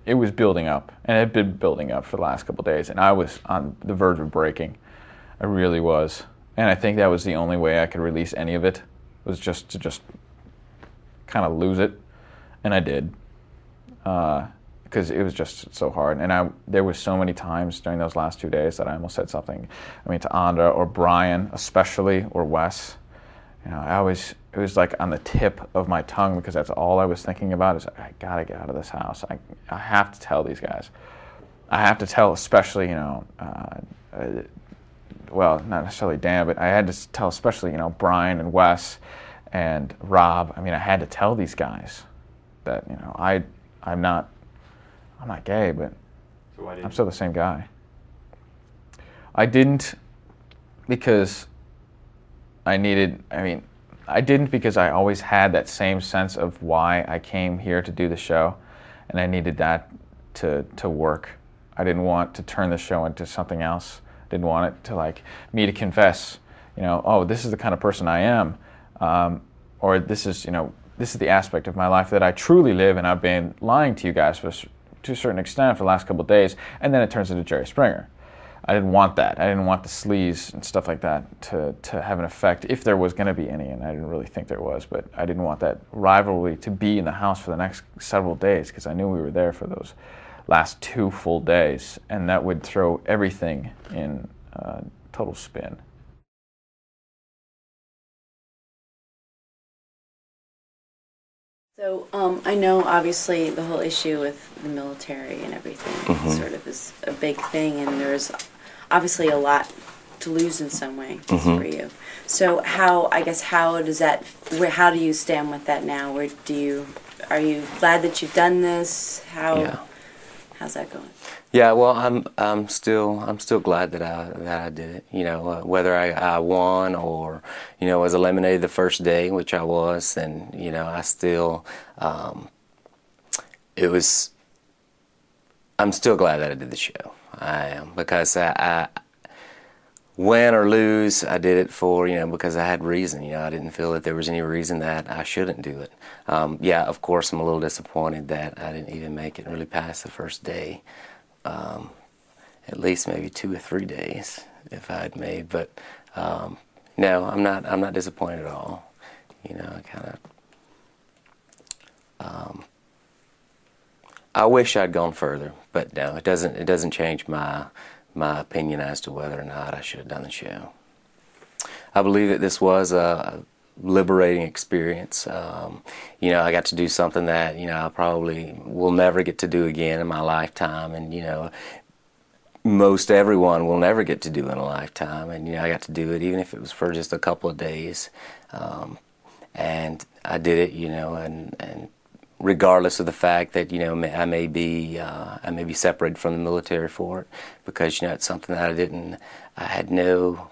it was building up, and it had been building up for the last couple of days, and I was on the verge of breaking. I really was, and I think that was the only way I could release any of it, was just to just kind of lose it, and I did, because it was just so hard. And there was so many times during those last 2 days that I almost said something, I mean, to Andra or Brian especially, or Wes. You know, it was like on the tip of my tongue, because that's all I was thinking about, is I gotta get out of this house. I have to tell these guys. I have to tell, especially, you know, well, not necessarily Dan, but I had to tell especially, you know, Brian and Wes and Rob. I mean, I had to tell these guys that, you know, I'm not gay, but So why didn't I'm still the same guy. I didn't because I didn't because I always had that same sense of why I came here to do the show, and I needed that to work. I didn't want to turn the show into something else. I didn't want it to, like, me to confess, you know, oh, this is the kind of person I am, or this is, you know, this is the aspect of my life that I truly live, and I've been lying to you guys to a certain extent for the last couple of days, and then it turns into Jerry Springer. I didn't want that. I didn't want the sleaze and stuff like that to have an effect, if there was going to be any, and I didn't really think there was, but I didn't want that rivalry to be in the house for the next several days, because I knew we were there for those last 2 full days, and that would throw everything in total spin. So I know obviously the whole issue with the military and everything sort of is a big thing, and there's obviously a lot to lose in some way for you. So how does that? How do you stand with that now? Are you glad that you've done this? How's that going? Yeah, well, I'm still glad that I did it. You know, whether I won or, you know, was eliminated the first day, which I was, and, you know, I still I'm still glad that I did the show. I am, because I win or lose, I did it for, you know, because I had reason. You know, I didn't feel that there was any reason that I shouldn't do it. Yeah, of course, I'm a little disappointed that I didn't even make it really past the first day. At least maybe 2 or 3 days if I had made, but no, I'm not disappointed at all. You know, I kind of I wish I'd gone further, but no, it doesn't change my opinion as to whether or not I should have done the show. I believe that this was a liberating experience. You know, I got to do something that, you know, I probably will never get to do again in my lifetime, and, you know, most everyone will never get to do in a lifetime, and, you know, I got to do it even if it was for just a couple of days, and I did it, you know, and regardless of the fact that, you know, I may be separated from the military for it, because, you know, it's something that I had no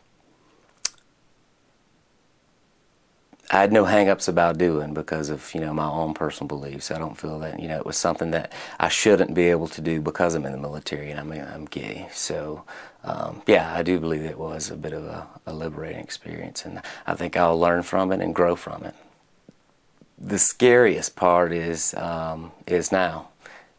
hang-ups about doing because of, you know, my own personal beliefs. I don't feel that, you know, it was something that I shouldn't be able to do because I'm in the military and I'm gay. So, yeah, I do believe it was a bit of a liberating experience, and I think I'll learn from it and grow from it. The scariest part is now.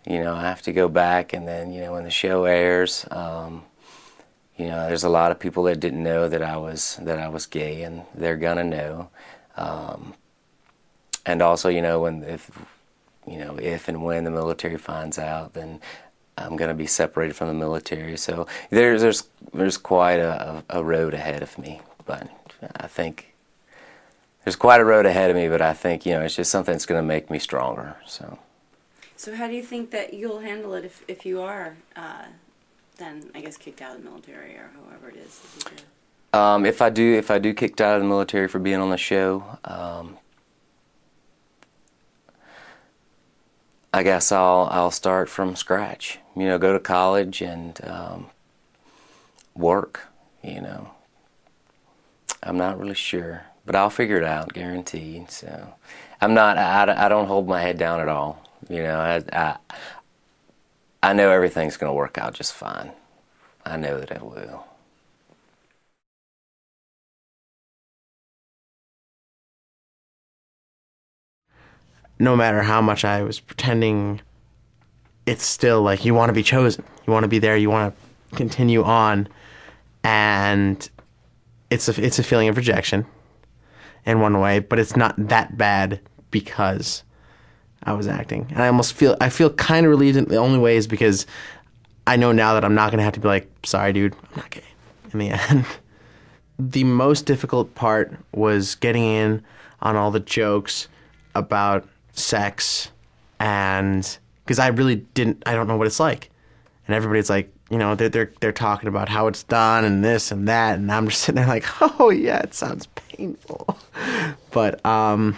You know, I have to go back, and then, you know, when the show airs, you know, there's a lot of people that didn't know that I was gay, and they're gonna know. And also, you know, if and when the military finds out, then I'm going to be separated from the military. So there's quite a road ahead of me. But I think there's quite a road ahead of me. But I think, you know, it's just something that's going to make me stronger. So how do you think that you'll handle it if you are then, I guess, kicked out of the military, or however it is that you do? If I do kicked out of the military for being on the show, I guess I'll start from scratch. You know, go to college and work. You know, I'm not really sure, but I'll figure it out, guaranteed. So I don't hold my head down at all. You know, I know everything's going to work out just fine. I know that it will. No matter how much I was pretending it's still like you want to be chosen. You want to be there. You want to continue on. And it's a feeling of rejection in one way, but it's not that bad because I was acting. And I feel kind of relieved in the only way is because I know now that I'm not going to have to be like, sorry, dude, I'm not gay in the end. The most difficult part was getting in on all the jokes about sex, and because I don't know what it's like. And everybody's like, you know, they're talking about how it's done and this and that, and I'm just sitting there like, oh yeah, it sounds painful. But I'd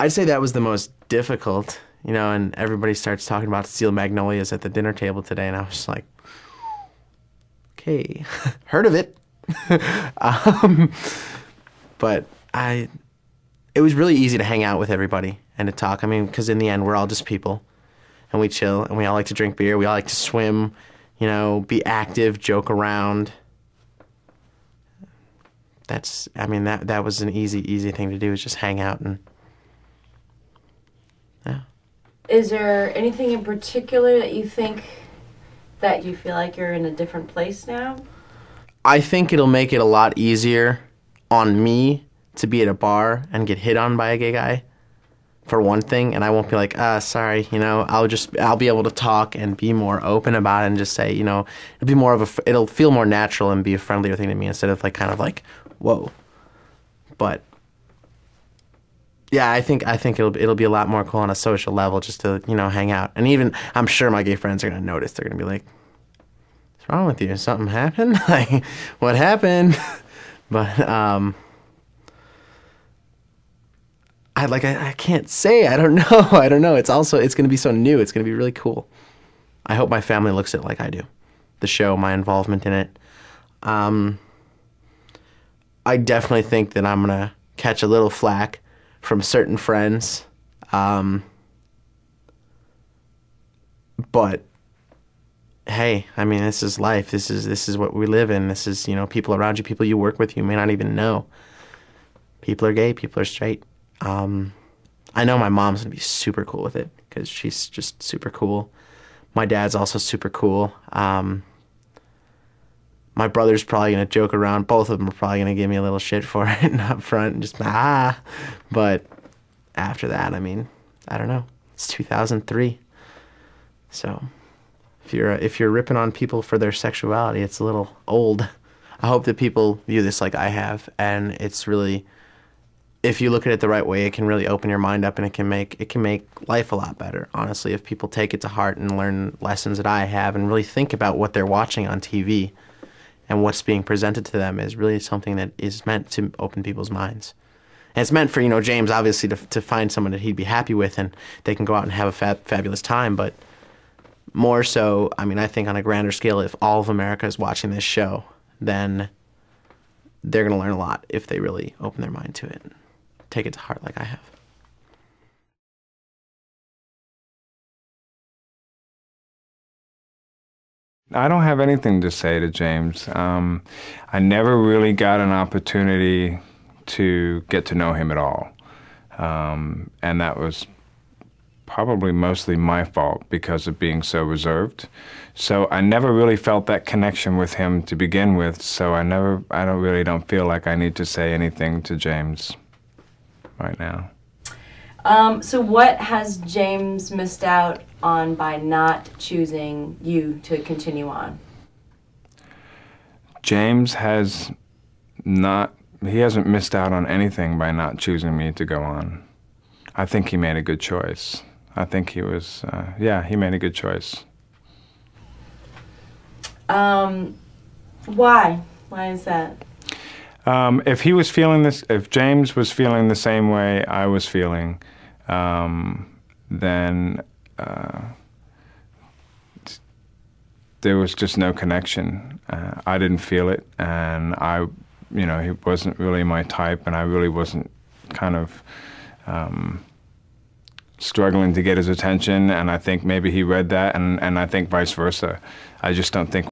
say that was the most difficult, you know, and everybody starts talking about Steel Magnolias at the dinner table today, and I was just like, okay, heard of it. But it was really easy to hang out with everybody and to talk. I mean, because in the end, we're all just people, and we chill, and we all like to drink beer. We all like to swim, you know, be active, joke around. That was an easy thing to do, is just hang out and, yeah. Is there anything in particular that you think that you feel like you're in a different place now? I think it'll make it a lot easier on me to be at a bar and get hit on by a gay guy, for one thing, and I won't be like, sorry, you know, I'll be able to talk and be more open about it and just say, you know, it'll feel more natural and be a friendlier thing to me instead of like kind of like, whoa. But yeah, I think it'll be a lot more cool on a social level just to, you know, hang out. And even I'm sure my gay friends are gonna notice. They're gonna be like, what's wrong with you? Something happened? Like, what happened? But I can't say. I don't know. It's going to be so new. It's going to be really cool. I hope my family looks at it like I do. The show, my involvement in it. I definitely think that I'm going to catch a little flack from certain friends. But hey, I mean, this is life. This is what we live in. This is, you know, people around you, people you work with, you may not even know. People are gay, people are straight. I know my mom's gonna be super cool with it because she's just super cool. My dad's also super cool. My brother's probably gonna joke around. Both of them are probably gonna give me a little shit for it up front and just But after that, I mean, I don't know. It's 2003, so if you're ripping on people for their sexuality, it's a little old. I hope that people view this like I have, and it's really, if you look at it the right way, it can really open your mind up, and it can make life a lot better, honestly, if people take it to heart and learn lessons that I have and really think about what they're watching on TV and what's being presented to them is really something that is meant to open people's minds. And it's meant for, you know, James, obviously, to find someone that he'd be happy with and they can go out and have a fabulous time, but more so, I mean, I think on a grander scale, if all of America is watching this show, then they're going to learn a lot if they really open their mind to it. Take it to heart like I have. I don't have anything to say to James. I never really got an opportunity to get to know him at all. And that was probably mostly my fault because of being so reserved. So I never really felt that connection with him to begin with, so I don't feel like I need to say anything to James right now. So what has James missed out on by not choosing you to continue on? James hasn't missed out on anything by not choosing me to go on. I think he made a good choice. I think he was, he made a good choice. Why? Why is that? If James was feeling the same way I was feeling, then there was just no connection. I didn't feel it, and he wasn't really my type, and I really wasn't kind of struggling to get his attention, and I think maybe he read that, and I think vice versa. I just don't think